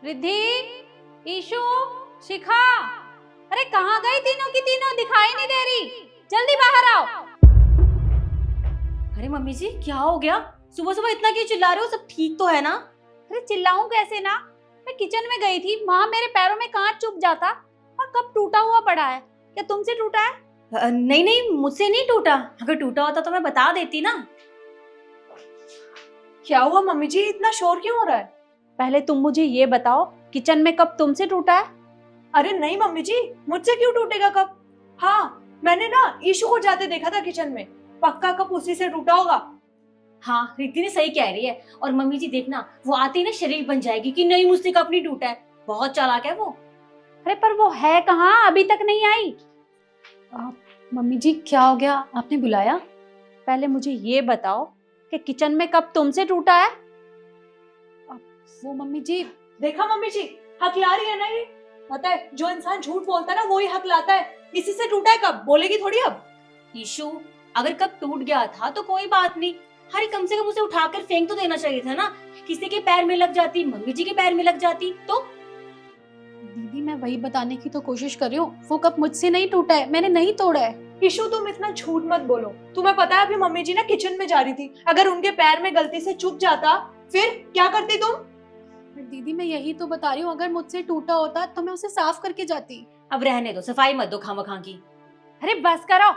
Riddhi, issue, शिखा, अरे कहाँ गई तीनों की तीनों? दिखाई नहीं दे रही। जल्दी बाहर आओ। अरे मम्मी जी क्या हो गया? सुबह सुबह इतना क्यों चिल्ला रहे हो? सब ठीक तो है ना? अरे चिल्लाऊं कैसे ना? मैं किचन में गई थी, वहां मेरे पैरों में कांच चुभ जाता और कप टूटा हुआ पड़ा है। क्या तुमसे टूटा है? नहीं नहीं, मुझसे नहीं टूटा। अगर टूटा होता तो मैं बता देती ना। क्या हुआ मम्मी जी, इतना शोर क्यों हो रहा है? पहले तुम मुझे ये बताओ, किचन में कप तुमसे टूटा है? अरे नहीं मम्मी जी, मुझसे क्यों टूटेगा कप? हाँ, मैंने ना ईशु को जाते देखा था किचन में। पक्का कप उसी से टूटा होगा। हाँ, रिद्धि ने सही कह रही है। और मम्मी जी देखना, वो आती ही ना शरीर बन जाएगी कि नहीं मुझसे कप नहीं टूटा है। बहुत चालाक है वो। अरे पर वो है कहाँ? अभी तक नहीं आई। मम्मी जी क्या हो गया, आपने बुलाया? पहले मुझे ये बताओ कि किचन में कप तुमसे टूटा है? वो मम्मी जी, देखा मम्मी जी, हकला रही है ना ये। पता है, जो इंसान झूठ बोलता है ना वो ही हकलाता है। इसी से टूटा है कप, बोलेगी थोड़ी अब। ईशु, अगर कप टूट गया था तो कोई बात नहीं। अरे कम से कम उसे उठाकर फेंक तो देना चाहिए था ना। किसी के पैर में लग जाती, मम्मी जी के पैर में लग जाती तो। दीदी मैं वही बताने की तो कोशिश कर रही हूँ, वो कप मुझसे नहीं टूटा है, मैंने नहीं तोड़ा है। ईशु तुम इतना झूठ मत बोलो। तुम्हें पता है अभी मम्मी जी ना किचन में जा रही थी, अगर उनके पैर में गलती से चुभ जाता फिर क्या करती तुम? पर दीदी मैं यही तो बता रही हूँ, अगर मुझसे टूटा होता तो मैं उसे साफ करके जाती। अब रहने दो, सफाई मत दो खामखा की। अरे बस करो।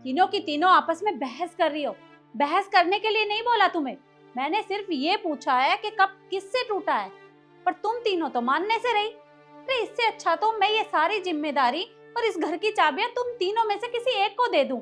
तीनों की तीनों आपस में बहस कर रही हो। बहस करने के लिए नहीं बोला तुम्हें। मैंने सिर्फ ये पूछा है कि कप किससे टूटा है, पर तुम तीनों तो मानने से रही। अरे इससे अच्छा तो मैं ये सारी जिम्मेदारी और इस घर की चाबियां तुम तीनों में से किसी एक को दे दूं।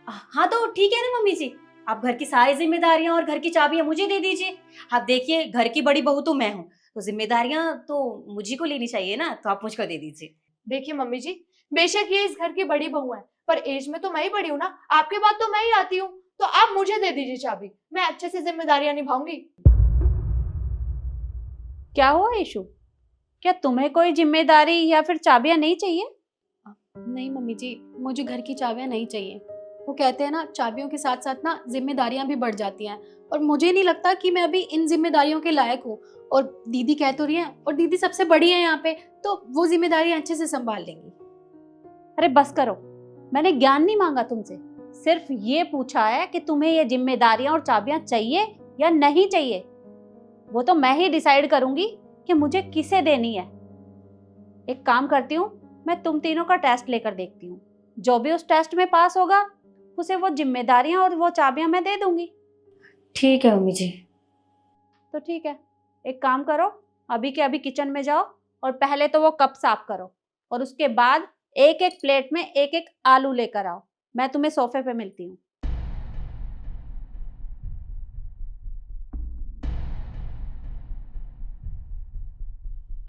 हाँ तो ठीक है ना मम्मी जी, आप घर की सारी जिम्मेदारियां और घर की चाबियां मुझे दे दीजिए। आप देखिए, घर की बड़ी बहू तो मैं हूँ, तो जिम्मेदारियां तो मुझे को लेनी चाहिए ना, तो आप मुझको दे दीजिए। देखिए मम्मी जी, बेशक ये इस घर की बड़ी बहू है, पर एज में तो मैं ही बड़ी हूँ ना। आपके बाद तो मैं ही आती हूँ, तो आप मुझे दे दीजिए चाबी। मैं अच्छे से जिम्मेदारियां निभाऊंगी। क्या हुआ ईशु? क्या तुम्हें कोई जिम्मेदारी या फिर चाबियां नहीं चाहिए? नहीं मम्मी जी, मुझे घर की चाबियां नहीं चाहिए। वो कहते हैं ना, चाबियों के साथ साथ ना जिम्मेदारियां भी बढ़ जाती हैं, और मुझे नहीं लगता कि मैं अभी इन जिम्मेदारियों के लायक हूँ। और दीदी कह तो रही हैं, और दीदी सबसे बड़ी है यहाँ पे, तो वो जिम्मेदारियां अच्छे से संभाल लेंगी। अरे बस करो। मैंने ज्ञान नहीं मांगा तुमसे, सिर्फ ये पूछा है कि तुम्हें ये जिम्मेदारियां और चाबियां चाहिए या नहीं चाहिए। वो तो मैं ही डिसाइड करूंगी कि मुझे किसे देनी है। एक काम करती हूँ, मैं तुम तीनों का टेस्ट लेकर देखती हूँ। जो भी उस टेस्ट में पास होगा उसे वो जिम्मेदारियां और वो चाबियां मैं दे दूंगी। ठीक है मम्मी जी। तो ठीक है, एक काम करो, अभी के अभी किचन में जाओ और पहले तो वो कप साफ करो, और उसके बाद एक एक प्लेट में एक एक आलू लेकर आओ। मैं तुम्हें सोफे पे मिलती हूँ।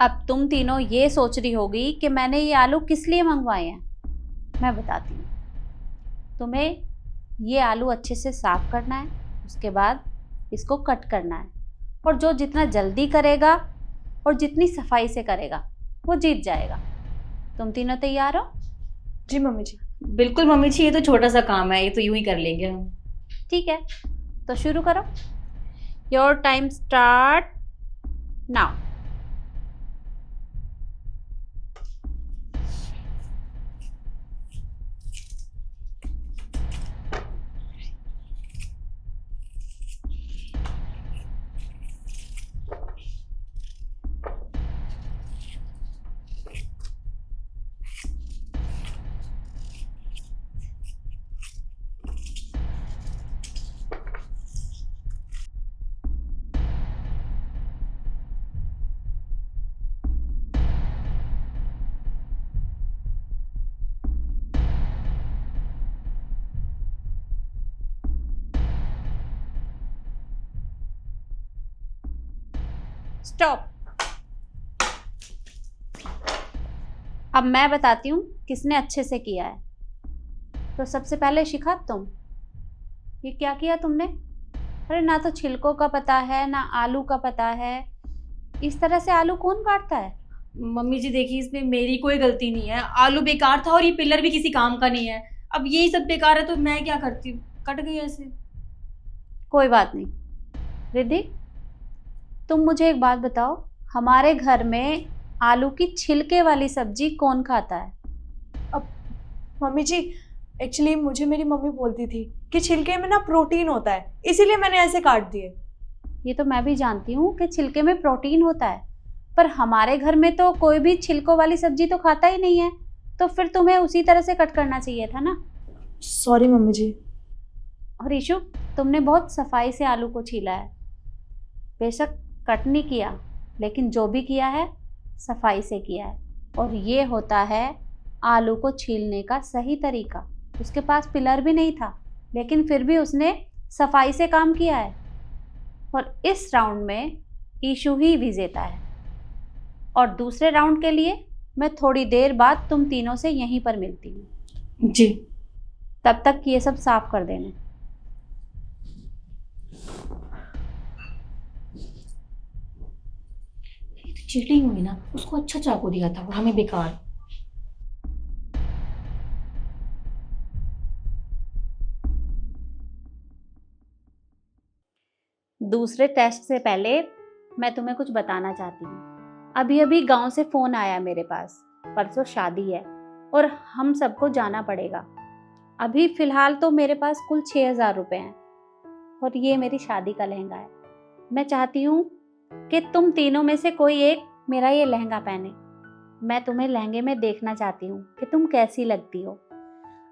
अब तुम तीनों ये सोच रही होगी कि मैंने ये आलू किस लिए मंगवाए हैं। मैं बताती हूँ। तुम्हें ये आलू अच्छे से साफ करना है, उसके बाद इसको कट करना है, और जो जितना जल्दी करेगा और जितनी सफाई से करेगा वो जीत जाएगा। तुम तीनों तैयार हो? जी मम्मी जी। बिल्कुल मम्मी जी, ये तो छोटा सा काम है, ये तो यूं ही कर लेंगे हम। ठीक है, तो शुरू करो। Your time start now. Stop. अब मैं बताती हूँ किसने अच्छे से किया है। तो सबसे पहले शिखा, तुम ये क्या किया तुमने? अरे ना तो छिलकों का पता है ना आलू का पता है। इस तरह से आलू कौन काटता है? मम्मी जी देखिए, इसमें मेरी कोई गलती नहीं है। आलू बेकार था और ये पिलर भी किसी काम का नहीं है। अब यही सब बेकार है तो मैं क्या करती हूँ, कट गई ऐसे। कोई बात नहीं। रिद्धि, तुम मुझे एक बात बताओ, हमारे घर में आलू की छिलके वाली सब्जी कौन खाता है? मम्मी जी, एक्चुअली मुझे मेरी मम्मी बोलती थी कि छिलके में ना प्रोटीन होता है, इसीलिए मैंने ऐसे काट दिए। ये तो मैं भी जानती हूँ कि छिलके में प्रोटीन होता है, पर हमारे घर में तो कोई भी छिलकों वाली सब्जी तो खाता ही नहीं है, तो फिर तुम्हें उसी तरह से कट करना चाहिए था ना। सॉरी मम्मी जी। और ईशु, तुमने बहुत सफाई से आलू को छीला है। बेशक कट नहीं किया, लेकिन जो भी किया है सफाई से किया है, और ये होता है आलू को छीलने का सही तरीका। उसके पास पिलर भी नहीं था, लेकिन फिर भी उसने सफाई से काम किया है। और इस राउंड में ईशु ही विजेता है। और दूसरे राउंड के लिए मैं थोड़ी देर बाद तुम तीनों से यहीं पर मिलती हूँ। जी। तब तक ये सब साफ कर देना। ये तो चीटिंग हुई ना, उसको अच्छा चाकू दिया था और हमें बेकार। दूसरे टेस्ट से पहले मैं तुम्हें कुछ बताना चाहती हूँ। अभी अभी गांव से फ़ोन आया मेरे पास। परसों शादी है और हम सबको जाना पड़ेगा। अभी फ़िलहाल तो मेरे पास कुल 6,000 रुपये हैं, और ये मेरी शादी का लहंगा है। मैं चाहती हूँ कि तुम तीनों में से कोई एक मेरा ये लहंगा पहने। मैं तुम्हें लहंगे में देखना चाहती हूँ कि तुम कैसी लगती हो।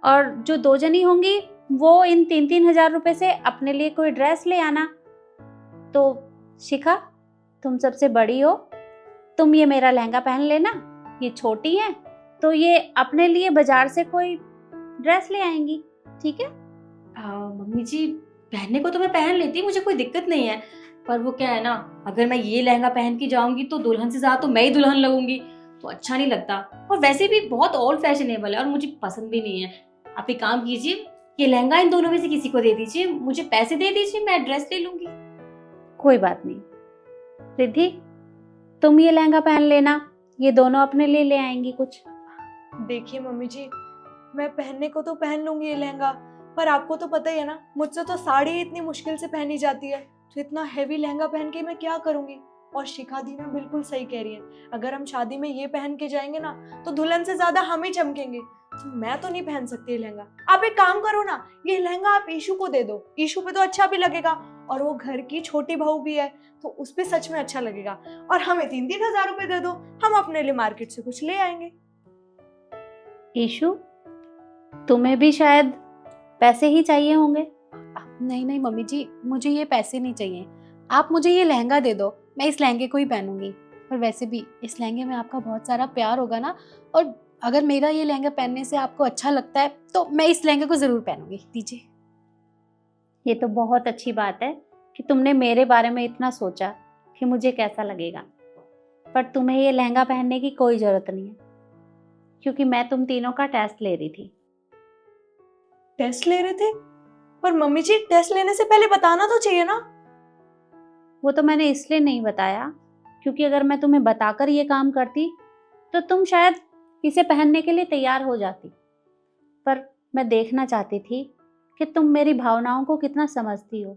और जो 2 जनी होंगी वो इन 3-3 हज़ार रुपये से अपने लिए कोई ड्रेस ले आना। तो शिखा, तुम सबसे बड़ी हो, तुम ये मेरा लहंगा पहन लेना। ये छोटी है तो ये अपने लिए बाजार से कोई ड्रेस ले आएंगी, ठीक है? मम्मी जी, पहनने को तो मैं पहन लेती, मुझे कोई दिक्कत नहीं है। पर वो क्या है ना, अगर मैं ये लहंगा पहन के जाऊंगी तो दुल्हन से ज्यादा तो मैं ही दुल्हन लगूंगी, तो अच्छा नहीं लगता। और वैसे भी बहुत ओल्ड फैशनेबल है और मुझे पसंद भी नहीं है। आप एक काम कीजिए, ये लहंगा इन दोनों में से किसी को दे दीजिए, मुझे पैसे दे दीजिए, मैं ड्रेस ले लूंगी। कोई बात नहीं। रिद्धि, तुम ये लहंगा पहन लेना, ये दोनों अपने लिए ले आएंगी कुछ। देखिए मम्मी जी, मैं पहनने को तो पहन लूंगी ये लहंगा, पर आपको तो पता ही है ना, मुझसे तो साड़ी इतनी मुश्किल से पहनी जाती है, तो इतना हैवी लहंगा पहन के मैं क्या करूंगी। और शिखा दी ना बिल्कुल सही कह रही है, अगर हम शादी में ये पहन के जाएंगे ना तो दुल्हन से ज्यादा हम ही चमकेंगे। तो मैं तो नहीं पहन सकती ये लहंगा। आप एक काम करो ना, ये लहंगा आप ईशु को दे दो, ईशु पे तो अच्छा भी लगेगा, और वो घर की छोटी बहू भी है तो उस पे सच में अच्छा लगेगा। और हमें 3-3 हज़ार रुपए दे दो, हम अपने लिए मार्केट से कुछ ले आएंगे। ईशु, तुम्हें भी शायद पैसे ही चाहिए होंगे। नहीं नहीं मम्मी जी, मुझे ये पैसे नहीं चाहिए। आप मुझे ये लहंगा दे दो, मैं इस लहंगे को ही पहनूंगी। और वैसे भी इस लहंगे में आपका बहुत सारा प्यार होगा ना, और अगर मेरा ये लहंगा पहनने से आपको अच्छा लगता है तो मैं इस लहंगे को ज़रूर पहनूंगी। दीजिए। ये तो बहुत अच्छी बात है कि तुमने मेरे बारे में इतना सोचा कि मुझे कैसा लगेगा। पर तुम्हें ये लहंगा पहनने की कोई ज़रूरत नहीं है, क्योंकि मैं तुम तीनों का टेस्ट ले रही थी। टेस्ट ले रहे थे? पर मम्मी जी, टेस्ट लेने से पहले बताना तो चाहिए ना। वो तो मैंने इसलिए नहीं बताया क्योंकि अगर मैं तुम्हें बताकर ये काम करती तो तुम शायद इसे पहनने के लिए तैयार हो जाती। पर मैं देखना चाहती थी कि तुम मेरी भावनाओं को कितना समझती हो।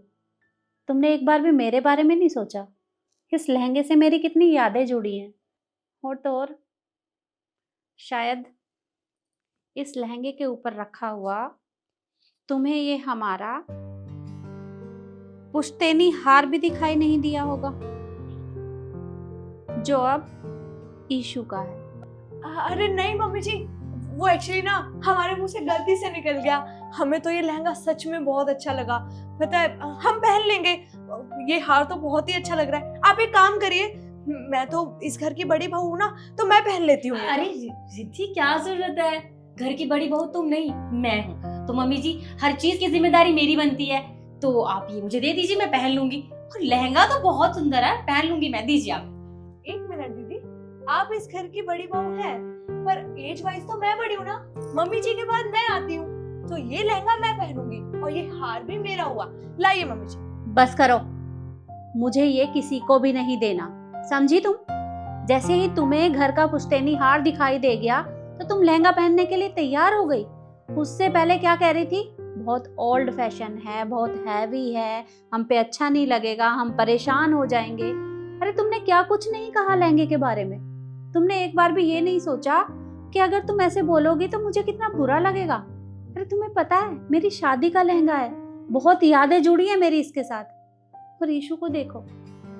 तुमने एक बार भी मेरे बारे में नहीं सोचा कि इस लहंगे से मेरी कितनी यादें जुड़ी हैं। और तो और शायद इस लहंगे के ऊपर रखा हुआ तुम्हें ये हमारा पुश्तैनी हार भी दिखाई नहीं दिया होगा, जो अब ईशु का है। अरे नहीं मम्मी जी, वो एक्चुअली ना हमारे मुंह से गलती से निकल गया। हमें तो ये लहंगा सच में बहुत अच्छा लगा, पता है, हम पहन लेंगे। ये हार तो बहुत ही अच्छा लग रहा है। आप एक काम करिए, मैं तो इस घर की बड़ी बहू हूँ ना, तो मैं पहन लेती हूँ। अरे रिद्धि, क्या जरूरत है, घर की बड़ी बहू तुम नहीं मैं हूँ, तो मम्मी जी हर चीज की जिम्मेदारी मेरी बनती है। तो आप ये मुझे दे दीजिए, मैं पहन लूंगी। और लहंगा तो बहुत सुंदर है, पहन लूंगी मैं, दीजिए आप। एक मिनट दीदी, आप इस घर की बड़ी बहू हैं, पर एज वाइज तो मैं बड़ी हूँ ना, मम्मी जी के बाद मैं आती हूँ, तो ये लहंगा मैं पहनूंगी और ये हार भी मेरा हुआ। लाइए मम्मी जी। बस करो, मुझे ये किसी को भी नहीं देना, समझी तुम? जैसे ही तुम्हें घर का पुश्तैनी हार दिखाई दे गया तो तुम लहंगा पहनने के लिए तैयार हो गई। उससे पहले क्या कह रही थी? बहुत ओल्ड फैशन है, बहुत हैवी है, हम पे अच्छा नहीं लगेगा, हम परेशान हो जाएंगे। अरे तुमने क्या कुछ नहीं कहा लहंगे के बारे में? तुमने एक बार भी ये नहीं सोचा कि अगर तुम ऐसे बोलोगी तो मुझे कितना बुरा लगेगा? अरे तुम्हें पता है मेरी शादी का लहंगा है, बहुत यादें जुड़ी है मेरी इसके साथ। और ईशू को देखो,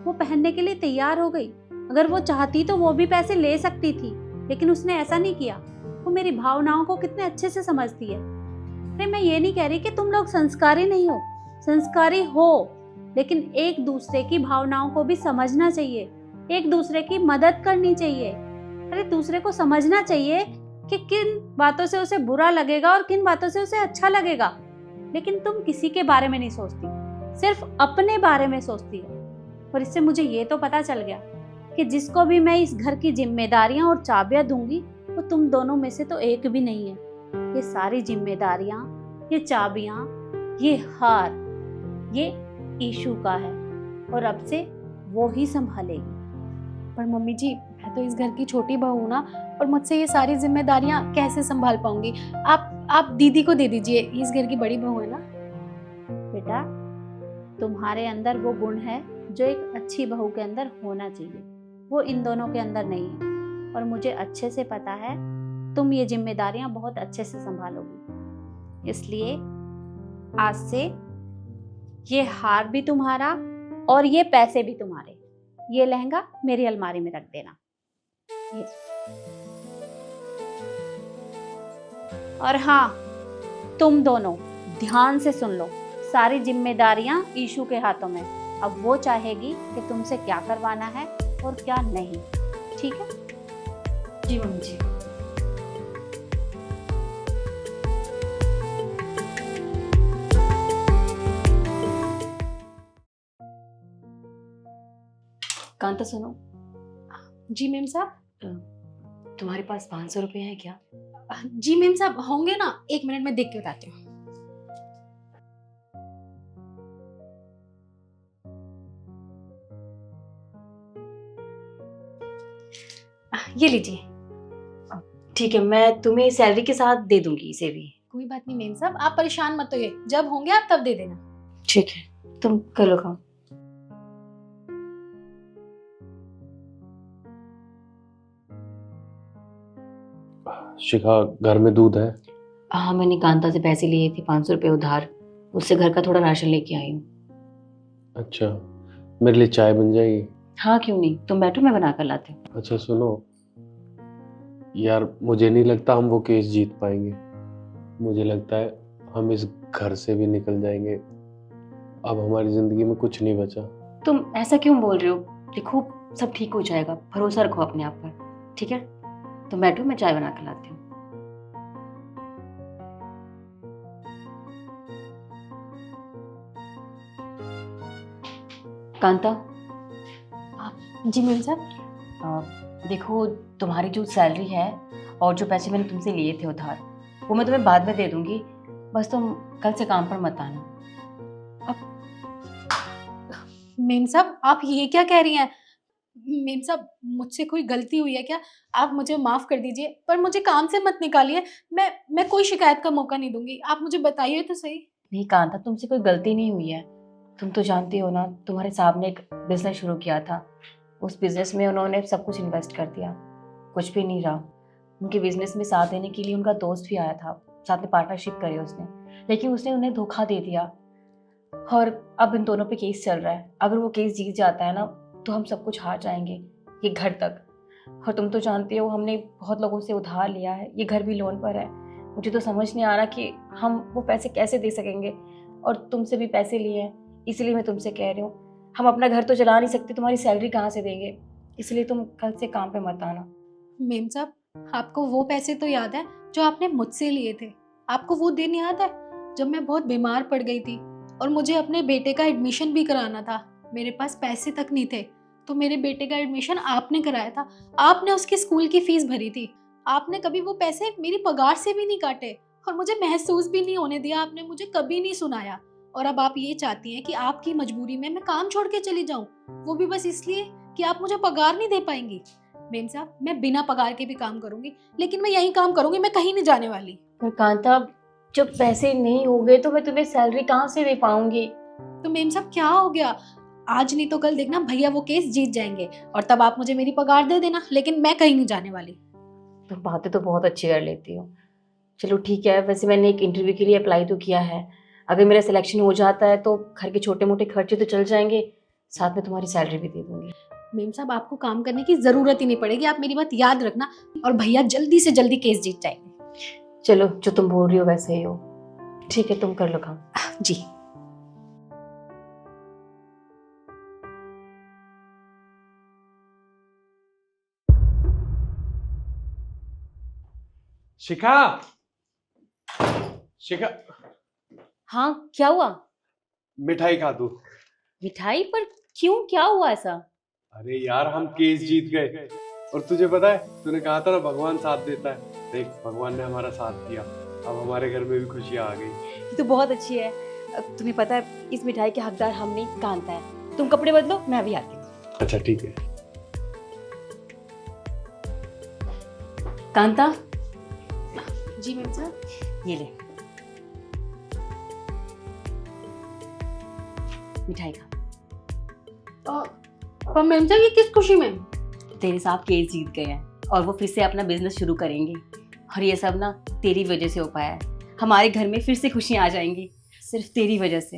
वो पहनने के लिए तैयार हो गई। अगर वो चाहती तो वो भी पैसे ले सकती थी, लेकिन उसने ऐसा नहीं किया। वो मेरी भावनाओं को कितने अच्छे से समझती है। अरे मैं ये नहीं कह रही कि तुम लोग संस्कारी नहीं हो, संस्कारी हो, लेकिन एक दूसरे की भावनाओं को भी समझना चाहिए, एक दूसरे की मदद करनी चाहिए। अरे दूसरे को समझना चाहिए कि किन बातों से उसे बुरा लगेगा और किन बातों से उसे अच्छा लगेगा। लेकिन तुम किसी के बारे में नहीं सोचती, सिर्फ अपने बारे में सोचती हो। और इससे मुझे ये तो पता चल गया कि जिसको भी मैं इस घर की जिम्मेदारियां और चाबियां दूंगी वो तुम दोनों में से तो एक भी नहीं है। ये सारी जिम्मेदारियां, ये चाबियां, ये हार, ये ईशू का है और अब से वो ही संभालेगी। पर मम्मी जी, मैं तो इस घर की छोटी बहू हूँ ना, और मुझसे ये सारी जिम्मेदारियाँ कैसे संभाल पाऊंगी? आप दीदी को दे दीजिए, ये इस घर की बड़ी बहू है ना। बेटा, तुम्हारे अंदर वो गुण है जो एक अच्छी बहू के अंदर होना चाहिए, वो इन दोनों के अंदर नहीं है। और मुझे अच्छे से पता है तुम ये जिम्मेदारियां बहुत अच्छे से संभालोगी। इसलिए आज से ये हार भी तुम्हारा और ये पैसे भी तुम्हारे। ये लहंगा मेरी अलमारी में रख देना। ये। और हाँ, तुम दोनों ध्यान से सुन लो, सारी जिम्मेदारियां ईशू के हाथों में। अब वो चाहेगी कि तुमसे क्या करवाना है और क्या नहीं। ठीक है? जी मम्मी जी। कांता सुनो, जी मेम साहब। तुम्हारे पास 500 रुपये हैं क्या? जी मेम साहब, होंगे ना, 1 मिनट में देख के बताती हूँ। ये लीजिए। ठीक है, मैं तुम्हें सैलरी के साथ दे दूंगी इसे भी। कोई बात नहीं मेम साहब, आप परेशान मत होइए, जब होंगे आप तब दे देना। ठीक है, तुम कर लो काम। शिखा, घर में दूध है? हाँ, मैंने कांता से पैसे लिए थे 500 रुपये उधार, उससे घर का थोड़ा राशन लेके आई हूँ। अच्छा, मेरे लिए चाय बन जाएगी? हाँ क्यों नहीं, तुम बैठो, मैं बना कर लाती हूँ। अच्छा सुनो यार, मुझे नहीं लगता हम वो केस जीत पाएंगे। मुझे लगता है हम इस घर से भी निकल जाएंगे। अब हमारी जिंदगी में कुछ नहीं बचा। तुम ऐसा क्यों बोल रहे हो? देखो, सब ठीक हो जाएगा, भरोसा रखो अपने आप पर। ठीक है, तुम बैठो, मैं चाय बना कर लाती हूँ। कांता, जी मेम साहब। देखो, तुम्हारी जो सैलरी है और जो पैसे मैंने तुमसे लिए थे उधार, वो मैं तुम्हें बाद में दे दूंगी। बस तुम कल से काम पर मत आना। मेम साहब, आप ये क्या कह रही हैं? मेम साहब, मुझसे कोई गलती हुई है क्या? आप मुझे माफ कर दीजिए, पर मुझे काम से मत निकालिए। मैं कोई शिकायत का मौका नहीं दूंगी। आप मुझे बताइए तो सही। नहीं कांता, तुमसे कोई गलती नहीं हुई है। तुम तो जानती हो ना, तुम्हारे साहब ने एक बिजनेस शुरू किया था, उस बिजनेस में उन्होंने सब कुछ इन्वेस्ट कर दिया, कुछ भी नहीं रहा। उनके बिजनेस में साथ देने के लिए उनका दोस्त भी आया था, साथ में पार्टनरशिप करी उसने, लेकिन उसने उन्हें धोखा दे दिया। और अब इन दोनों पे केस चल रहा है। अगर वो केस जीत जाता है ना, तो हम सब कुछ हार जाएंगे, ये घर तक। और तुम तो जानती हो, हमने बहुत लोगों से उधार लिया है, ये घर भी लोन पर है। मुझे तो समझ नहीं आ रहा कि हम वो पैसे कैसे दे सकेंगे। और तुमसे भी पैसे लिए हैं, इसलिए मैं तुमसे कह रही हूँ, हम अपना घर तो चला नहीं सकते, तुम्हारी सैलरी कहाँ से देंगे? इसलिए तुम कल से काम पे मत आना। मेम साहब, आपको वो पैसे तो याद है जो आपने मुझसे लिए थे? आपको वो दिन याद है जब मैं बहुत बीमार पड़ गई थी और मुझे अपने बेटे का एडमिशन भी कराना था? मेरे पास पैसे तक नहीं थे, तो मेरे बेटे का एडमिशन आपने कराया था। आपने उसकी स्कूल की फीस भरी थी। आपने कभी वो पैसे मेरी पगार से भी नहीं काटे और मुझे महसूस भी नहीं होने दिया। आपने मुझे कभी नहीं सुनाया। और अब आप ये चाहती हैं कि आपकी मजबूरी में मैं काम छोड़ के चली जाऊं, वो भी बस इसलिए कि आप मुझे पगार नहीं दे पाएंगी। मेम साहब, मैं बिना पगार के भी काम करूंगी, लेकिन मैं यही काम करूंगी, मैं कहीं नहीं जाने वाली। पर कांता, जब पैसे नहीं होंगे तो मैं तुम्हें सैलरी कहाँ से दे पाऊंगी? तो मेम साहब, क्या हो गया? आज नहीं तो कल देखना भैया वो केस जीत जाएंगे और तब आप मुझे मेरी पगार दे देना, लेकिन मैं कहीं नहीं जाने वाली। तुम बातें तो बहुत अच्छी कर लेती हो। चलो ठीक है, वैसे मैंने एक इंटरव्यू के लिए अप्लाई तो किया है। अगर मेरा सिलेक्शन हो जाता है तो घर के छोटे मोटे खर्चे तो चल जाएंगे, साथ में तुम्हारी सैलरी भी दे दूंगी। मेम साहब आपको काम करने की जरूरत ही नहीं पड़ेगी, आप मेरी बात याद रखना, और भैया जल्दी से जल्दी केस जीत जाएंगे। चलो जो तुम बोल रही हो वैसे ही हो। ठीक है, तुम कर लो काम। जी। शिखा, शिखा, हाँ क्या हुआ? मिठाई खा तू। मिठाई? पर क्यों, क्या हुआ ऐसा? अरे यार हम केस जीत गए, और तुझे पता है तूने कहा था ना भगवान साथ देता है, देख भगवान ने हमारा साथ दिया, अब हमारे घर में भी खुशियां आ गई। ये तो बहुत अच्छी है। तुम्हें पता है इस मिठाई के हकदार हम नहीं, कांता है। तुम कपड़े बदलो, मैं अभी आती हूँ। अच्छा ठीक है। कांता, जी मेम साहब। ये ले मिठाई खा। पर मेम साहब ये किस खुशी में? तेरे साहब केस जीत गए हैं और वो फिर से अपना बिजनेस शुरू करेंगे, और ये सब ना तेरी वजह से हो पाया है। हमारे घर में फिर से खुशियां आ जाएंगी, सिर्फ तेरी वजह से।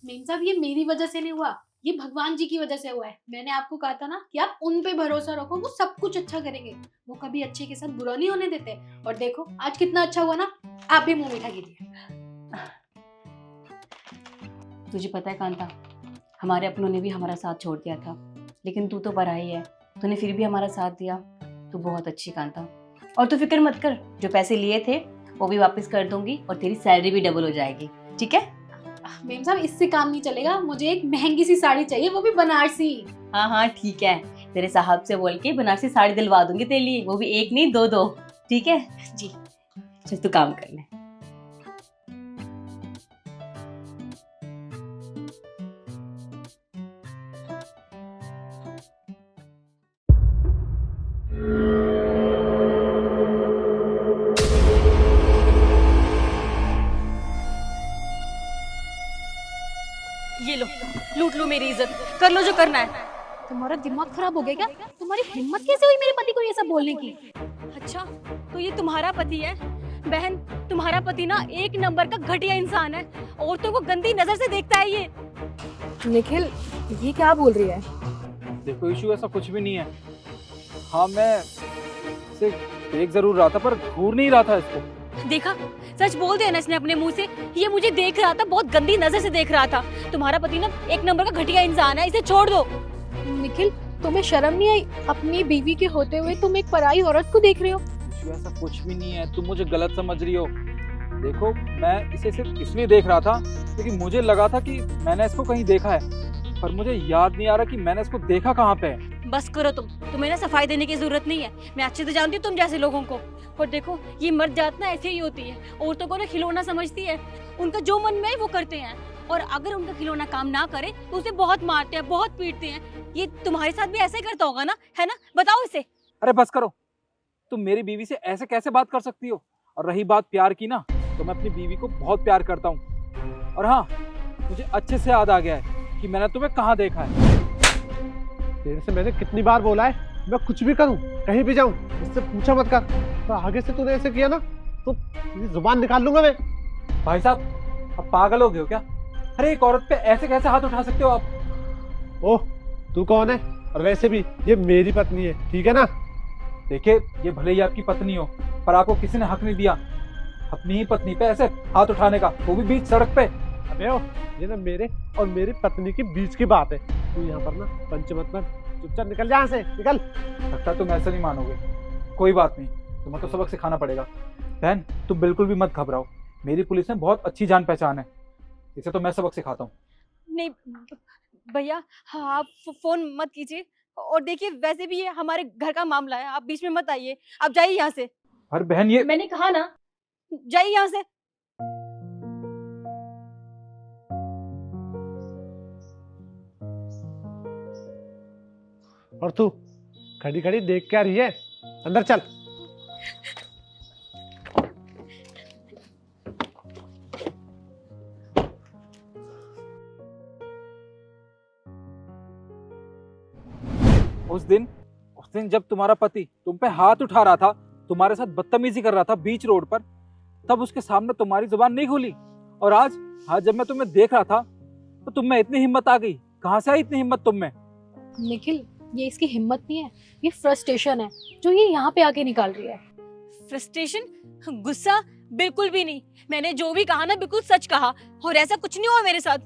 मेम साहब ये मेरी वजह से नहीं हुआ, ये भगवान जी की वजह से हुआ है। मैंने आपको कहा था ना कि आप उन पे भरोसा रखो, वो सब कुछ अच्छा करेंगे, वो कभी अच्छे के साथ बुरा नहीं होने देते। और देखो आज कितना अच्छा हुआ ना, आप भी मुंह मीठा कीजिए। तुझे पता है कांता, हमारे अपनों ने भी हमारा साथ छोड़ दिया था, लेकिन तू तो पराई है, तूने फिर भी हमारा साथ दिया। तू बहुत अच्छी कांता, और तू फिक्र मत कर, जो पैसे लिए थे वो भी वापस कर दूंगी और तेरी सैलरी भी डबल हो जाएगी, ठीक है? मेम साहब इससे काम नहीं चलेगा, मुझे एक महंगी सी साड़ी चाहिए, वो भी बनारसी। हाँ हाँ ठीक है, तेरे साहब से बोल के बनारसी साड़ी दिलवा दूंगी तेरे लिए, वो भी एक नहीं दो दो, ठीक है? जी। चल तू काम कर ले। ये लो, लूट लो मेरी इज्जत, कर लो जो करना है। तुम्हारा दिमाग खराब हो गया क्या? तुम्हारी हिम्मत कैसे हुई मेरे पति को ये सब बोलने की? अच्छा, तो ये तुम्हारा पति है? बहन, तुम्हारा पति ना एक नंबर का घटिया इंसान है, औरतों को गंदी नजर से देखता है ये। निखिल, ये क्या बोल रही है? देखो इशू ऐसा कुछ भी नहीं है। हाँ मैं इसे देख जरूर रहा था पर घूर नहीं रहा था इसको। देखा, सच बोल दिया ना इसने अपने मुंह से, ये मुझे देख रहा था, बहुत गंदी नजर से देख रहा था। तुम्हारा पति ना एक नंबर का घटिया इंसान है, इसे छोड़ दो। निखिल, तुम्हें शर्म नहीं आई? अपनी बीवी के होते हुए तुम एक पराई औरत को देख रहे हो। इशू ऐसा कुछ भी नहीं है, तुम मुझे गलत समझ रही हो। देखो मैं इसे सिर्फ इसलिए देख रहा था क्योंकि मुझे लगा था कि मैंने इसको कहीं देखा है, पर मुझे याद नहीं आ रहा कि मैंने इसको देखा कहाँ पे है। बस करो तुम्हें ना सफाई देने की जरूरत नहीं है, मैं अच्छे से जानती हूँ तुम जैसे लोगों को। और देखो ये मर्द जात ना ऐसे ही होती है, औरतों को ना खिलौना समझती है, उनका जो मन में है वो करते हैं, और अगर उनका खिलौना काम ना करे तो उसे बहुत मारते हैं, बहुत पीटते हैं। ये तुम्हारे साथ भी ऐसे ही करता होगा ना, है ना? बताओ इसे। अरे बस करो, तुम मेरी बीवी से ऐसे कैसे बात कर सकती हो? और रही बात प्यार की ना, तो मैं अपनी बीवी को बहुत प्यार करता हूँ। और हाँ, मुझे अच्छे से याद आ गया है कि मैंने तुम्हें कहाँ देखा है। तेरे से मैंने कितनी बार बोला है मैं कुछ भी करूं, कहीं भी जाऊं, इससे पूछा मत कर। तो आगे से तूने ऐसे किया ना तो तेरी जुबान निकाल लूंगा मैं। भाई साहब, अब पागल हो गए हो क्या? अरे एक औरत पे ऐसे कैसे हाथ उठा सकते हो आप? ओह, तू कौन है? और वैसे भी ये मेरी पत्नी है, ठीक है ना? देखिए, ये भले ही आपकी पत्नी हो, पर आपको किसी ने हक नहीं दिया अपनी ही पत्नी पे ऐसे हाथ उठाने का, वो भी बीच सड़क पे। अबे ओ, ये ना मेरे और मेरी पत्नी के बीच की बात है। तू यहाँ पर ना पंच मत कर, चुपचाप निकल जा यहाँ से, निकल। लगता है तुम ऐसे नहीं मानोगे। कोई बात नहीं, तुम्हें तो सबक सिखाना पड़ेगा। बहन, तुम बिल्कुल भी मत घबराओ, मेरी पुलिस में बहुत अच्छी जान पहचान है, इसे तो मैं सबक सिखाता हूँ। नहीं भैया, हाँ आप फोन मत कीजिए, और देखिए वैसे भी ये हमारे घर का मामला है, आप बीच में मत आइए, आप जाइए यहाँ से। अरे बहन, ये मैंने कहा ना, जाइए यहाँ से। और तू खड़ी खड़ी देख क्या रही है? अंदर चल। उस दिन जब तुम्हारा पति तुम पे हाथ उठा रहा था, तुम्हारे साथ बदतमीजी कर रहा था बीच रोड पर, तब उसके सामने तुम्हारी जुबान नहीं खुली। और आज जब मैं तुम्हें देख रहा था तो तुम में इतनी हिम्मत आ गई। कहाँ से आई इतनी हिम्मत तुम में? निखिल, ये इसकी हिम्मत नहीं है, ये फ्रस्ट्रेशन है जो ये यहाँ पे आके निकाल रही है। फ्रस्ट्रेशन, गुस्सा? बिल्कुल भी नहीं। मैंने जो भी कहा ना बिल्कुल सच कहा, और ऐसा कुछ नहीं हुआ मेरे साथ।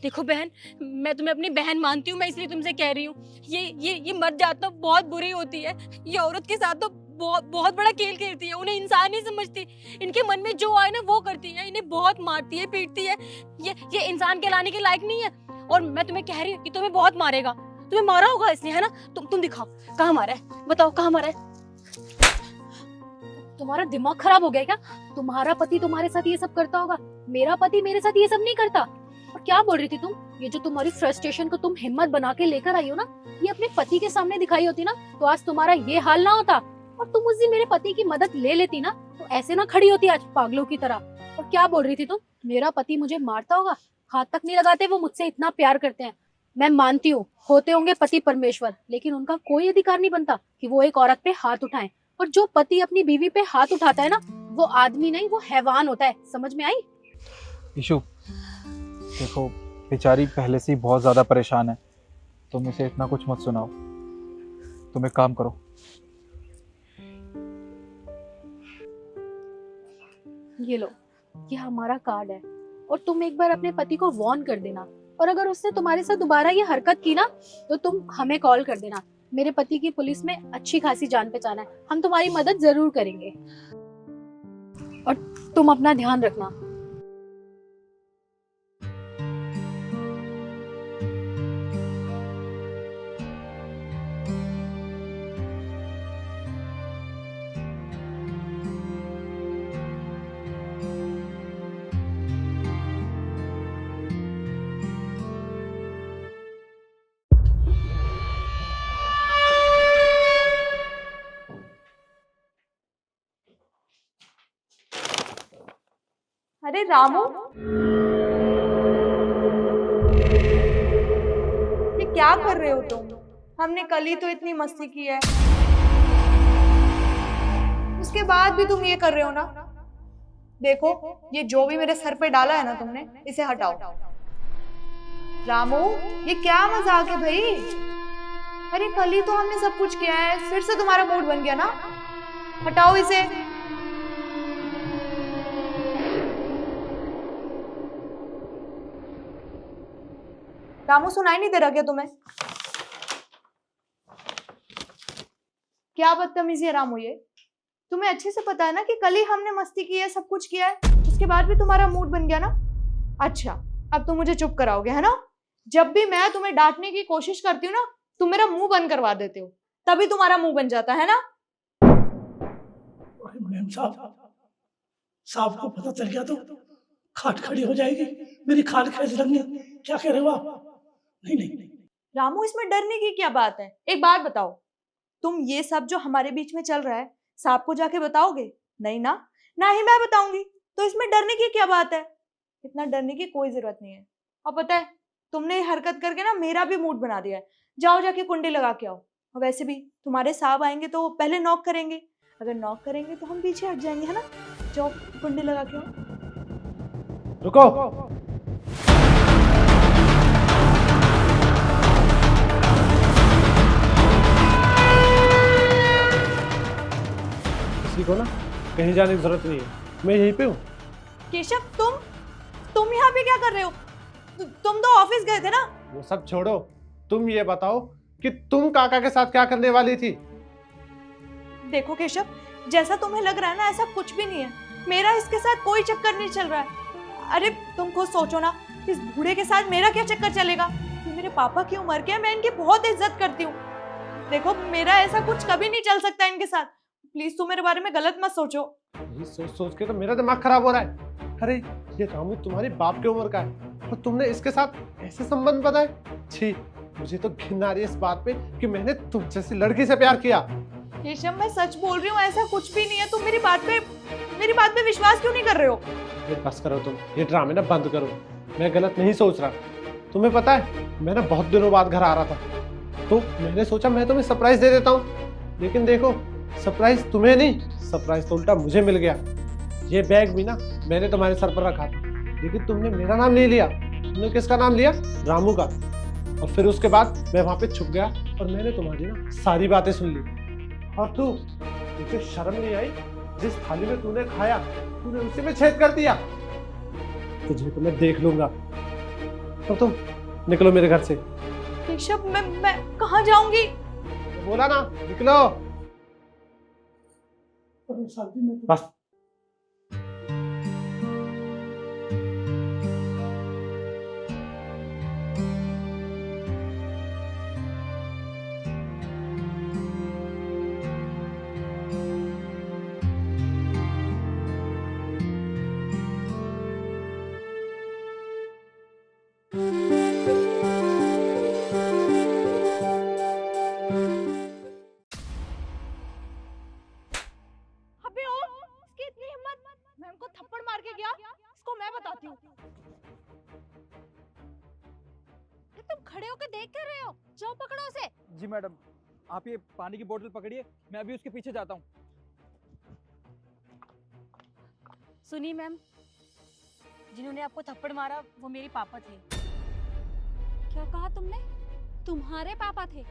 देखो बहन, मैं तुम्हें अपनी बहन मानती हूँ, मैं इसलिए तुमसे कह रही हूँ, ये मर जात तो बहुत बुरी होती है। ये औरत के साथ तो बहुत बड़ा खेल खेलती है, उन्हें इंसान नहीं समझती। इनके मन में जो आए ना वो करती है, इन्हें बहुत मारती है, पीटती है। ये इंसान कहलाने के लायक नहीं है। और मैं तुम्हें कह रही हूँ कि तुम्हें बहुत मारेगा। तुम्हें मारा होगा इसने, है ना? तुम दिखाओ कहाँ मारा है, बताओ कहाँ मारा है। तुम्हारा दिमाग खराब हो गया क्या? तुम्हारा पति तुम्हारे साथ ये सब करता होगा, मेरा पति मेरे साथ ये सब नहीं करता। और क्या बोल रही थी तुम? ये जो तुम्हारी फ्रस्ट्रेशन को तुम हिम्मत बना के लेकर आई हो ना, ये अपने पति के सामने दिखाई होती ना तो आज तुम्हारा ये हाल ना होता। और तुम उस दिन मेरे पति की मदद ले लेती ना तो ऐसे ना खड़ी होती आज पागलों की तरह। और क्या बोल रही थी तुम? मेरा पति मुझे मारता होगा? हाथ तक नहीं लगाते, वो मुझसे इतना प्यार करते हैं। मैं मानती हूँ होते होंगे पति परमेश्वर, लेकिन उनका कोई अधिकार नहीं बनता कि वो एक औरत पे हाथ उठाएं। और जो पति अपनी बीवी पे हाथ उठाता है ना, वो आदमी नहीं, वो हैवान होता है। समझ में आई? ईशु, देखो बेचारी पहले से ही बहुत ज्यादा परेशान है, तुम इसे इतना कुछ मत सुनाओ। तुम एक काम करो, ये लो, ये हमारा कार्ड है और तुम एक बार अपने पति को वार्न कर देना। और अगर उसने तुम्हारे साथ दोबारा ये हरकत की ना तो तुम हमें कॉल कर देना। मेरे पति की पुलिस में अच्छी खासी जान पहचान है, हम तुम्हारी मदद जरूर करेंगे। और तुम अपना ध्यान रखना। अरे रामू, ये क्या कर रहे हो तुम? हमने कल ही तो इतनी मस्ती की है, उसके बाद भी तुम ये कर रहे हो ना? देखो, ये जो भी मेरे सर पे डाला है ना तुमने, इसे हटाओ। रामू, ये क्या मजाक है भाई? अरे कल ही तो हमने सब कुछ किया है, फिर से तुम्हारा मूड बन गया ना? हटाओ इसे। रामू, सुनाई नहीं दे रहा क्या तुम्हें? क्या बदतमीजी है रामू ये? तुम्हें अच्छे से पता है ना कि कल ही हमने मस्ती की है, सब कुछ किया है, उसके बाद भी तुम्हारा मूड बन गया ना? अच्छा, अब तुम मुझे चुप कराओगे, है ना? जब भी मैं तुम्हें डांटने की कोशिश करती हूँ ना, तुम मेरा मुंह बंद करवा देते हो, तभी तुम्हारा मुंह बन जाता है ना? मैम साहब को पता चल गया तो खाट खड़ी हो जाएगी, मेरी खाट कैसे लगनी? क्या कह रहे हो आप? नहीं। रामू, इसमें डरने की क्या बात है? एक बात बताओ, तुम ये सब जो हमारे बीच में चल रहा है साहब को जाके बताओगे? नहीं ना? ना ही मैं बताऊंगी, तो इसमें डरने की क्या बात है? इतना डरने की कोई जरूरत नहीं है। और पता है, तुमने ये हरकत करके ना मेरा भी मूड बना दिया है। जाओ जाके कुंडी लगा के आओ। और वैसे भी तुम्हारे साहब आएंगे तो पहले नॉक करेंगे, अगर नॉक करेंगे तो हम पीछे हट जाएंगे, है ना? जाओ कुंडी लगा के आओ। रुको, किसी को ना कहीं जाने की जरूरत नहीं है, मैं यहीं पे हूँ। केशव, तुम यहाँ पे क्या कर रहे हो? तुम तो ऑफिस गए थे ना? वो सब छोड़ो, तुम ये बताओ कि तुम काका के साथ क्या करने वाली थी? देखो केशव, जैसा तुम्हें लग रहा है ना, ऐसा कुछ भी नहीं है। मेरा इसके साथ कोई चक्कर नहीं चल रहा है। अरे तुम खुद सोचो ना, इस बूढ़े के साथ मेरा क्या चक्कर चलेगा? ये मेरे पापा की उम्र के हैं, मैं इनकी बहुत इज्जत करती हूँ। देखो, मेरा ऐसा कुछ कभी नहीं चल सकता इनके साथ। प्लीज तुम मेरे बारे में गलत मत सोचो। ये सोच के तो मेरा दिमाग खराब हो रहा है। अरे ये रामू तुम्हारे बाप की उम्र का है और तुमने इसके साथ ऐसे संबंध बनाए? छी, मुझे तो घिन आ रही है इस बात पे कि मैंने तुम जैसी लड़की से प्यार किया। केशव, मैं सच बोल रही हूँ, ऐसा कुछ भी नहीं है। तुम मेरी बात पे विश्वास क्यों नहीं कर रहे हो? ये बस करो तुम, ये ड्रामे ना बंद करो। मैं गलत नहीं सोच रहा। तुम्हें पता है, मैं ना बहुत दिनों बाद घर आ रहा था, तो मैंने सोचा मैं तुम्हें सरप्राइज दे देता हूँ, लेकिन देखो सरप्राइज तुम्हें नहीं, सरप्राइज तो उल्टा मुझे मिल गया। ये बैग भी ना मैंने तुम्हारे सर पर रखा था, लेकिन तुमने मेरा नाम नहीं लिया, तुमने किसका नाम लिया? रामू का। और फिर उसके बाद मैं वहां पे छुप गया और मैंने तुम्हारी ना सारी बातें सुन ली। और तुझे शर्म नहीं आई? जिस थाली में तूने खाया तूने उसी में छेद कर दिया। तुझे तो मैं देख लूंगा। तो तुम निकलो मेरे घर से। ऋषभ, मैं कहाँ जाऊंगी? बोला ना निकलो। पर शादी में तो बस अबे ओ, इसकी इतनी हिम्मत, मैम को थप्पड़ मार के गया, इसको मैं बताती हूँ। तुम खड़े होकर देख कर रहे हो? जाओ पकड़ो उसे। जी मैडम, आप ये पानी की बोतल पकड़िए, मैं अभी उसके पीछे जाता हूँ। सुनिए मैम, जिन्होंने आपको थप्पड़ मारा वो मेरे पापा थे। क्या कहा तुमने? तुम्हारे पापा थे?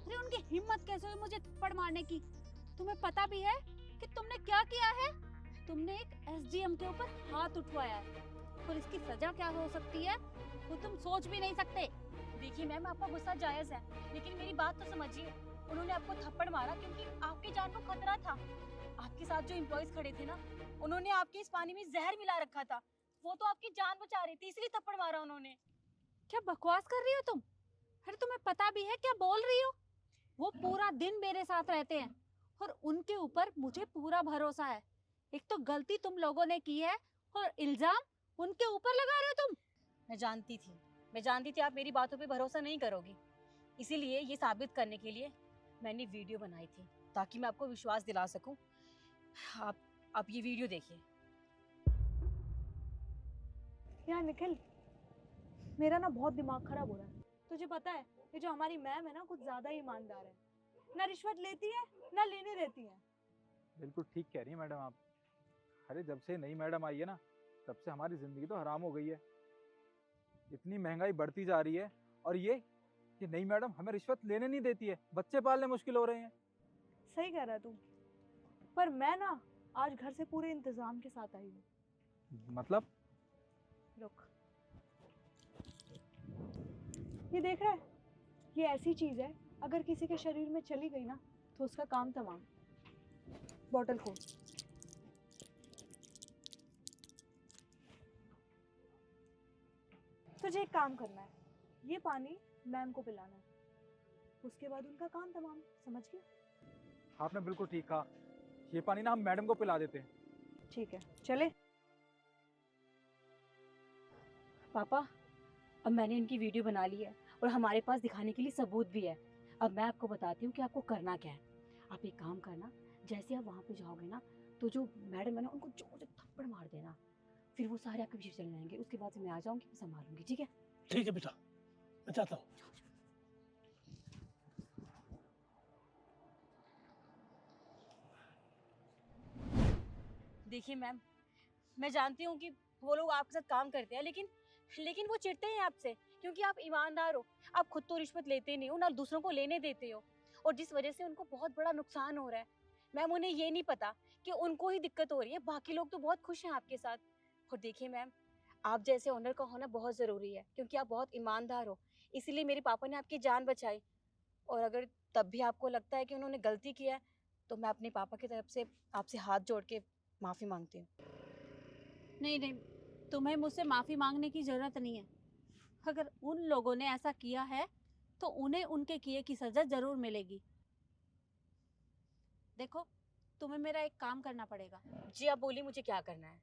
अरे उनकी हिम्मत कैसे हुई मुझे थप्पड़ मारने की? तुम्हें पता भी है कि तुमने क्या किया है? तुमने एक एसडीएम के ऊपर हाथ उठवाया है और इसकी सजा क्या हो सकती है वो तुम सोच भी नहीं सकते। देखिए मैम, आपका गुस्सा जायज है, लेकिन मेरी बात तो समझिए। उन्होंने आपको थप्पड़ मारा क्योंकि आपकी जान को खतरा था। आपके साथ जो एम्प्लॉइज खड़े थे ना, उन्होंने आपके इस पानी में जहर मिला रखा था। वो तो आपकी जान बचा रही थी, इसलिए थप्पड़ मारा उन्होंने। क्या बकवास कर रही हो तुम? अरे तुम्हें पता भी है क्या बोल रही हो? वो पूरा दिन मेरे साथ रहते हैं और उनके ऊपर मुझे पूरा भरोसा है। एक तो गलती तुम लोगों ने की है और इल्जाम उनके ऊपर लगा रहे हो तुम। मैं जानती थी आप मेरी बातों पे भरोसा नहीं करोगी, इसीलिए ये साबित करने के लिए मैंने वीडियो बनाई थी, ताकि मैं आपको विश्वास दिला सकूं। आप ये वीडियो देखिए। यार निखिल, मेरा ना बहुत दिमाग खराब हो रहा है। तुझे पता है ये जो हमारी मैम है ना कुछ ज्यादा ही ईमानदार है, ना रिश्वत लेती है ना लेने देती है। बिल्कुल ठीक कह रही हैं मैडम आप। अरे जब से नई मैडम आई है ना, तब से हमारी जिंदगी तो हराम हो गई है। इतनी महंगाई बढ़ती जा रही है और ये नई मैडम हमें रिश्वत लेने नहीं देती है, बच्चे पालने मुश्किल हो रहे हैं। सही कह रहा है तू, पर मैं ना आज घर से पूरे इंतजाम के साथ आई हूँ। मतलब? रुक, ये देख रहा है? ये ऐसी चीज है अगर किसी के शरीर में चली गई ना तो उसका काम तमाम। बॉटल खोल। तुझे एक काम करना है, ये पानी मैम को पिलाना है, उसके बाद उनका काम तमाम। समझ गया? आपने बिल्कुल ठीक कहा, ये पानी ना हम मैडम को पिला देते हैं। ठीक है, चले। पापा, अब मैंने इनकी वीडियो बना ली है और हमारे पास दिखाने के लिए सबूत भी है। अब मैं आपको बताती हूँ कि आपको करना क्या है। आप एक काम करना, जैसे आप वहाँ पे जाओगे ना, तो जो मैडम है ना उनको जोर से थप्पड़ मार देना, फिर वो सारे आपके पीछे चले जाएंगे। उसके बाद से मैं आ जाऊँगी, मैं संभालूंगी, ठीक है? ठीक है बेटा, मैं जाता हूँ। देखिए मैम, मैं जानती हूँ कि वो लोग आपके साथ काम करते हैं, लेकिन वो चिढ़ते हैं आपसे क्योंकि आप ईमानदार हो। आप खुद तो रिश्वत लेते नहीं हो, ना दूसरों को लेने देते हो, और जिस वजह से उनको बहुत बड़ा नुकसान हो रहा है। मैम, उन्हें ये नहीं पता कि उनको ही दिक्कत हो रही है, बाकी लोग तो बहुत खुश हैं आपके साथ। और देखिए मैम, आप जैसे ओनर का होना बहुत ज़रूरी है क्योंकि आप बहुत ईमानदार हो, इसीलिए मेरे पापा ने आपकी जान बचाई। और अगर तब भी आपको लगता है कि उन्होंने गलती की है, तो मैं अपने पापा की तरफ से आपसे हाथ जोड़ के माफ़ी मांगती हूँ। नहीं नहीं, तुम्हें मुझसे माफी मांगने की जरूरत नहीं है। अगर उन लोगों ने ऐसा किया है तो उन्हें उनके किए की सजा जरूर मिलेगी। देखो, तुम्हें मेरा एक काम करना पड़ेगा। जी, आप बोलिए, मुझे क्या करना है?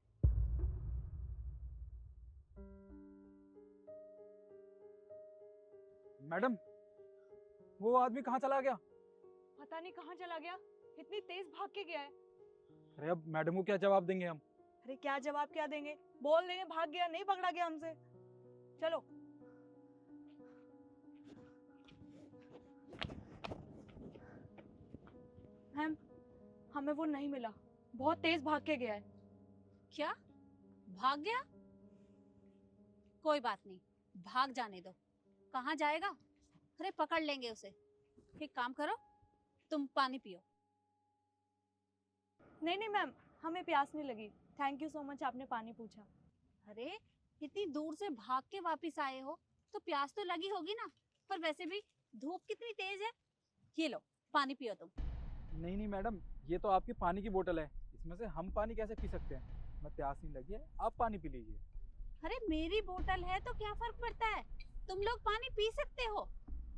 मैडम, वो आदमी कहाँ चला गया? पता नहीं कहाँ चला गया, इतनी तेज भाग के गया है। अरे अब मैडम को क्या जवाब देंगे हम? अरे क्या जवाब क्या देंगे, बोल देंगे भाग गया, नहीं पकड़ा गया हमसे। चलो। मैम, हमें वो नहीं मिला, बहुत तेज भाग के गया है। क्या भाग गया? कोई बात नहीं, भाग जाने दो। कहाँ जाएगा? अरे पकड़ लेंगे उसे। एक काम करो, तुम पानी पियो। नहीं नहीं मैम, हमें प्यास नहीं लगी, थैंक यू सो मच, आपने पानी पूछा। अरे इतनी दूर से भाग के वापस आए हो तो प्यास तो लगी होगी ना। पर वैसे भी धूप कितनी तेज है। ये लो पानी पियो तुम। नहीं नहीं मैडम, ये तो आपकी पानी की बोतल है, इसमें से हम पानी कैसे पी सकते हैं? मैं प्यास नहीं लगी है, आप पानी पी लीजिए। अरे मेरी बोतल है तो क्या फर्क पड़ता है, तुम लोग पानी पी सकते हो।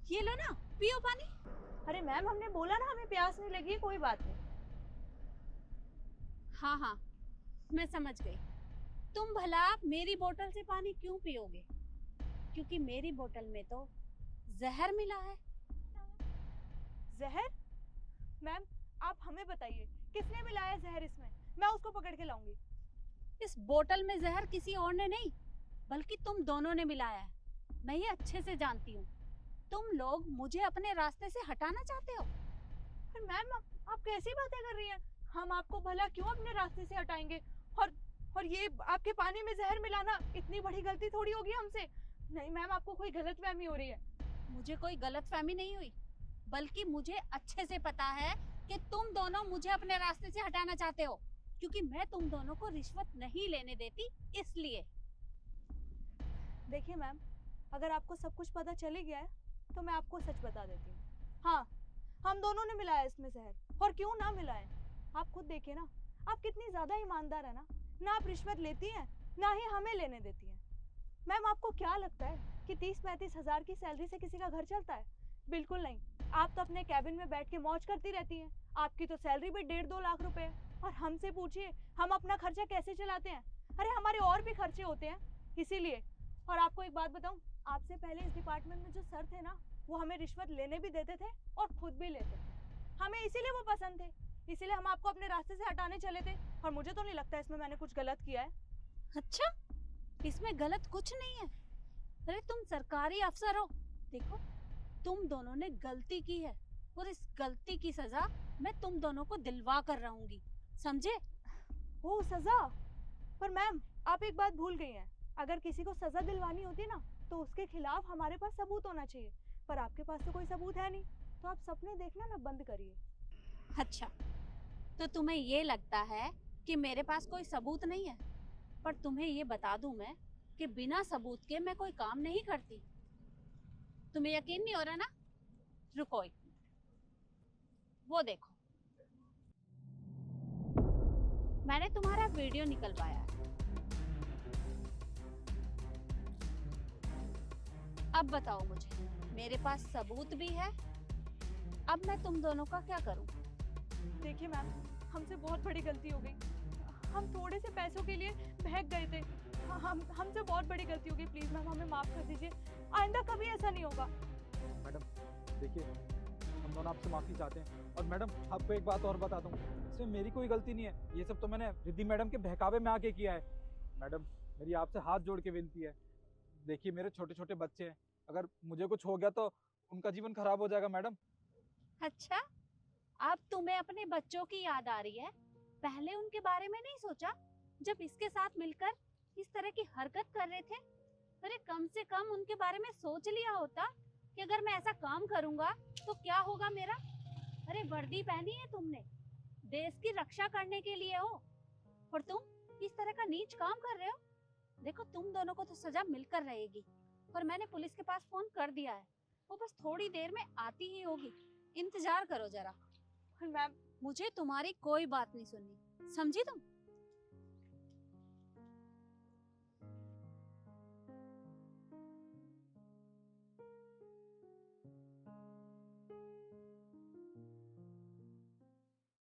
ये लो ना, पियो पानी। अरे मैम, हमने बोला ना हमें प्यास नहीं लगी, कोई बात नहीं। हाँ हाँ, मैं समझ गई। तुम भला मेरी बोतल से पानी क्यों पियोगे? क्योंकि मेरी बोतल में तो जहर मिला है। जहर? मैम आप हमें बताइए, किसने मिलाया जहर इसमें? मैं उसको पकड़ के लाऊंगी। इस बोतल में जहर किसी और ने नहीं, बल्कि तुम दोनों ने मिलाया है। मैं ये अच्छे से जानती हूँ। तुम लोग मुझे अपने रास्ते से हटाना चाहते हो। पर मैम आप कैसी बातें कर रही हैं? हम आपको भला क्यों अपने रास्ते से हटाएंगे? और ये आपके पानी में जहर मिलाना इतनी बड़ी गलती थोड़ी होगी हमसे। नहीं मैम, आपको कोई गलतफहमी हो रही है। मुझे कोई गलतफहमी नहीं हुई, बल्कि मुझे अच्छे से पता है कि तुम दोनों मुझे अपने रास्ते से हटाना चाहते हो, क्योंकि मैं तुम दोनों को रिश्वत नहीं लेने देती, इसलिए। देखिए मैम, अगर आपको सब कुछ पता चली गया है तो मैं आपको सच बता देती हूँ। हाँ, हम दोनों ने मिलाया इसमें जहर, और क्यों ना मिलाए। आप खुद देखिए ना, आप कितनी ज्यादा ईमानदार है ना आप रिश्वत लेती हैं, ना ही हमें लेने देती हैं। मैम आपको क्या लगता है कि 30-35 हजार की सैलरी से किसी का घर चलता है? बिल्कुल नहीं। आप तो अपने कैबिन में बैठ के मौज करती रहती हैं। आपकी तो सैलरी भी 1.5-2 लाख रुपए है, और हमसे पूछिए हम अपना खर्चा कैसे चलाते हैं। अरे हमारे और भी खर्चे होते हैं, इसीलिए। और आपको एक बात बताऊं, आपसे पहले इस डिपार्टमेंट में जो सर थे ना, वो हमें रिश्वत लेने भी देते थे और खुद भी लेते थे। हमें इसीलिए वो पसंद थे, इसीलिए हम आपको अपने रास्ते से हटाने चले थे। और मुझे तो नहीं लगता इसमें मैंने कुछ गलत किया है। अच्छा, इसमें गलत कुछ नहीं है। अरे तुम सरकारी अफसर हो, देखो तुम दोनों ने गलती की है, और इस गलती की सजा मैं तुम दोनों को दिलवा कर रहूंगी, समझे? वो सजा? पर मैम आप एक बात भूल गई हैं, अगर किसी को सजा दिलवानी होती ना तो उसके खिलाफ हमारे पास सबूत होना चाहिए, पर आपके पास तो कोई सबूत है नहीं। तो आप सपने देखना ना बंद करिए। अच्छा, तो तुम्हें ये लगता है कि मेरे पास कोई सबूत नहीं है, पर तुम्हें ये बता दूं मैं कि बिना सबूत के मैं कोई काम नहीं करती। तुम्हें यकीन नहीं हो रहा ना? रुको एक मिनट, वो देखो, मैंने तुम्हारा वीडियो निकलवाया है। अब बताओ मुझे, मेरे पास सबूत भी है, अब मैं तुम दोनों का क्या करूं? देखिए मैम, हमसे बहुत बड़ी गलती हो गई। हम थोड़े से पैसों के लिए बहक गए थे। हमसे बहुत बड़ी गलती हो गई, प्लीज मैम हमें माफ कर दीजिए, आइंदा कभी ऐसा नहीं होगा। मैडम देखिए, हम दोनों आपसे माफ़ी चाहते हैं। और मैडम आपको एक बात और बताता हूँ, इसमें मेरी कोई गलती नहीं है, ये सब तो मैंने रिद्धि मैडम के बहकावे में आके किया है। मैडम मेरी आपसे हाथ जोड़ के विनती है, देखिए मेरे छोटे छोटे बच्चे हैं, अगर मुझे कुछ हो गया तो उनका जीवन खराब हो जाएगा मैडम। अच्छा, अब तुम्हें अपने बच्चों की याद आ रही है? पहले उनके बारे में नहीं सोचा जब इसके साथ मिलकर इस तरह की हरकत कर रहे थे? अरे कम से कम उनके बारे में सोच लिया होता कि अगर मैं ऐसा काम करूंगा तो क्या होगा मेरा। अरे वर्दी पहनी है तुमने, देश की रक्षा करने के लिए हो, और तुम इस तरह का नीच काम कर रहे हो। देखो तुम दोनों को तो सजा मिलकर रहेगी, और मैंने पुलिस के पास फोन कर दिया है, वो बस थोड़ी देर में आती ही होगी, इंतजार करो जरा। मैम मुझे तुम्हारी कोई बात नहीं सुननी, समझी तुम?